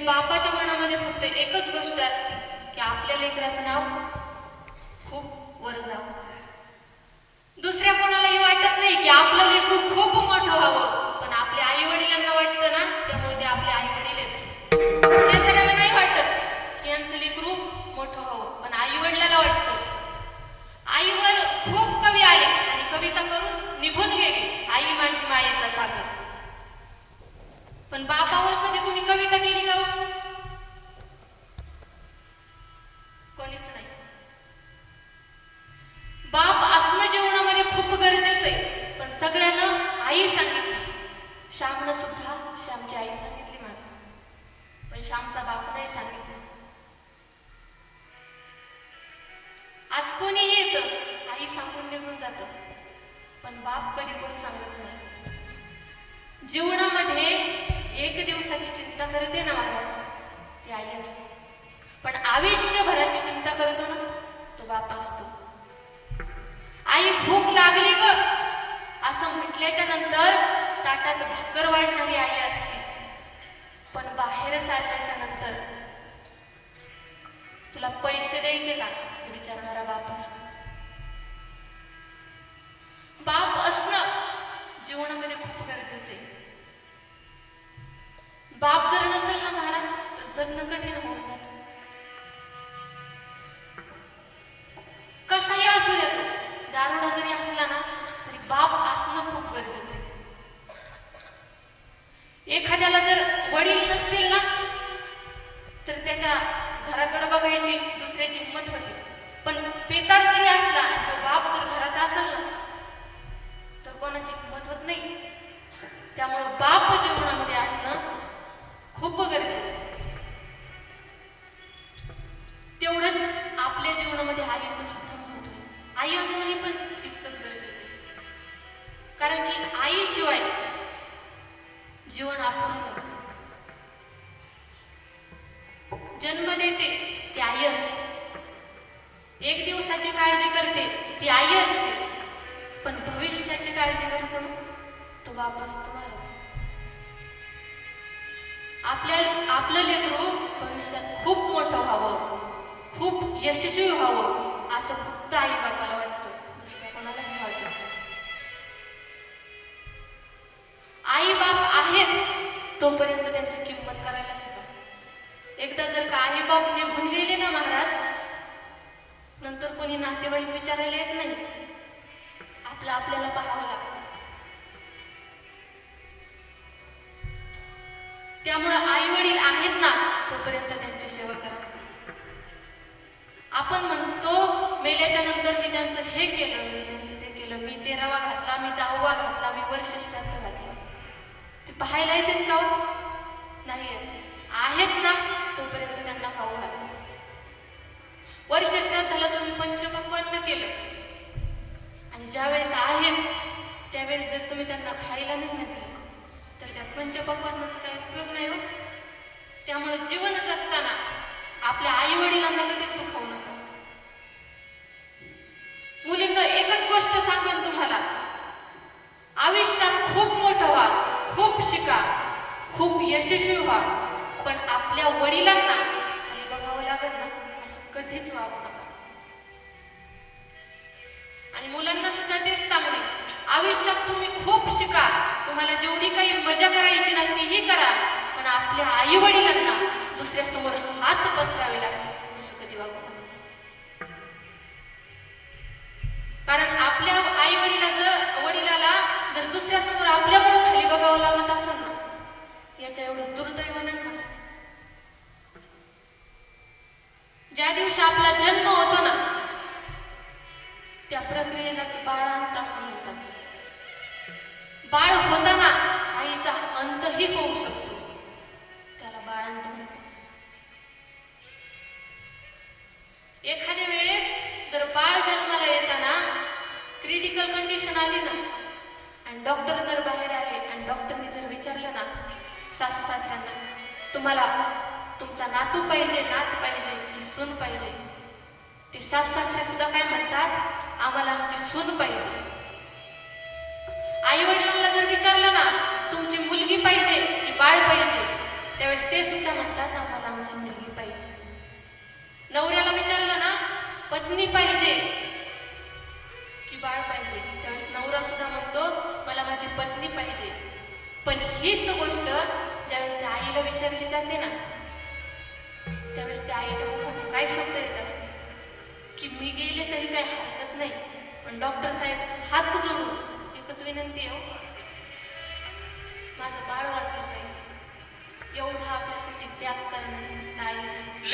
बापाच्या मनामध्ये फक्त एकच गोष्ट असते की आपल्या लेकराचं नाव खूप वर जावं. दुसऱ्या कोणालाही वाटत नाही की आपलं लेकरू खूप मोठं व्हावं, पण आपल्या आई वडिलांना वाटतं ना, त्यामुळे ते आपले आई वडील आहेत. शेजाऱ्याला नाही वाटत की यांचं लेकरू मोठं व्हावं, पण आई वडिलाला वाटतं. आईवर खूप कवी आले आणि कविता करून निघून गेले, आई माझी मायेचा सागर. पण बापावर कधी कोणी कविता केली का? कोणीच नाही. बाप असणं जीवनामध्ये खूप गरजेचं आहे, पण सगळ्यांना आई सांगितली. श्यामनं सुद्धा श्यामची आई सांगितली मला, पण श्यामचा बाप नाही सांगितलं. आज कोणीही येतं आई सांगून निघून जातं, पण बाप कधी कोणी सांगत नाही. जीवनामध्ये एक दिवसाची चिंता करते ना महाराज, ती आई असते, पण आयुष्यभराची चिंता करतो ना, तो बाप असतो. आई भूक लागली ग असं म्हटल्याच्या नंतर ताटात भाकर वाढणारी आई असते, पण बाहेर चालल्याच्या नंतर तुला पैसे द्यायचे का हे विचारणारा बाप असतो. बाप असणं जीवनामध्ये खूप गरजेचं आहे. बाप जर नसेल ना महाराज तर जगणं कठीण होऊन जातं. कसाही असू देतो, दारुडा जरी असला ना तरी बाप असणं खूप गरजेचं आहे. एखाद्याला जर वडील नसतील ना तर त्याच्या घराकडे बघायची दुसऱ्याची हिंमत होते, पण पेताळ जरी असला आणि तो बाप जर घरात असेल ना तर कोणाची हिंमत होत नाही. त्यामुळं बाप जीवनामध्ये असणं खूप गरजेचं आहे. तेवढंच आपल्या जीवनामध्ये आईचं सुद्धा महत्व आहे. आई असणं हे पण तितकंच गरजेचं आहे, कारण की आईशिवाय जीवन अपूर्ण. जन्म देते ती आई असते, एक दिवसाची काळजी करते ती आई असते, पण भविष्याची काळजी करतो तो बाप असतो महाराज. आपलं लेकरू भविष्यात खूप मोठं व्हावं, खूप यशस्वी व्हावं असं फक्त आई बापाला वाटतं, दुसऱ्या कोणाला नाही वाटत. आई बाप आहेत तोपर्यंत त्यांची किंमत करायला शिका. एकदा जर का आई बाप निघून गेले ना महाराज, नंतर कोणी नातेवाईक विचारायला येत नाही, आपलं आपल्याला पाहावं लागतं. त्यामुळं आई वडील आहेत ना तोपर्यंत त्यांची सेवा करा. आपण म्हणतो मेल्याच्या नंतर मी त्यांचं हे केलं, मी त्यांचं ते केलं, मी 13वा घातला, मी 10वा घातला, मी वर्ष श्राद्ध घातलं. ते पाहायला येतात का? नाही येत. आहेत ना तोपर्यंत त्यांना खाऊ घाला. वर्ष श्राद्धाला तुम्ही पंचपक्वान्न केलं आणि ज्यावेळेस आहेत त्यावेळेस जर तुम्ही त्यांना खायला नाही घातलं तर त्या पंचपक्वान्नाचा काही उपयोग नाही हो. त्यामुळे जीवन जगताना आपल्या आई वडिलांना कधीच दुखावू नका. मुलींना एकच गोष्ट सांगेन तुम्हाला, आयुष्यात खूप मोठं व्हा, खूप शिका, खूप यशस्वी व्हा, पण आपल्या वडिलांना खाली बघावं लागत ना असं कधीच वागू नका. आणि मुलांना सुद्धा तेच सांगणे, आयुष्यात तुम्ही खूप शिका, तुम्हाला जेवढी काही मजा करायची ना तीही करा, पण आपल्या आई वडिलांना दुसऱ्यासमोर हात पसरावे लागतात असं कधी वागू नका. कारण आपल्या आई वडिलाला जर दुसऱ्यासमोर आपल्यामुळे खाली बघावं लागत असेल ना, याचं एवढं दुर्दैव नाही. ज्या दिवशी आपला जन्म होतो ना त्या प्रक्रियेलाच बाळांत असं म्हणतात. बाळ होताना आईचा अंतही होऊ शकतो, त्याला बाळांत म्हणतात. एखाद्या वेळेस जर बाळ जन्माला येताना क्रिटिकल कंडिशन आली ना आणि डॉक्टर जर बाहेर आले आणि डॉक्टरने जर विचारलं ना सासू सासऱ्यांना, तुम्हाला तुमचा नातू पाहिजे, नात पाहिजे की सून पाहिजे, ते सासू सासरे सुद्धा काय म्हणतात, आम्हाला आमची सून पाहिजे. आई वडिलांना जर विचारलं ना तुमची मुलगी पाहिजे की बाळ पाहिजे, त्यावेळेस ते ते सुद्धा म्हणतात आम्हाला आमची मुलगी पाहिजे. नवऱ्याला विचारलं ना पत्नी पाहिजे की बाळ पाहिजे, त्यावेळेस नवरा सुद्धा म्हणतो मला माझी पत्नी पाहिजे. पण हीच गोष्ट ज्यावेळेस त्या आईला विचारली जाते ना त्यावेळेस त्या आईच्या मुखातून काय शब्द येत असते की मी गेले तरी काही हरकत नाही, पण डॉक्टर साहेब हात जोडून एकच विनंती आहे, माझं बाळ वाचलं पाहिजे. एवढा आपल्यासाठी त्याग करणारी ताई असते.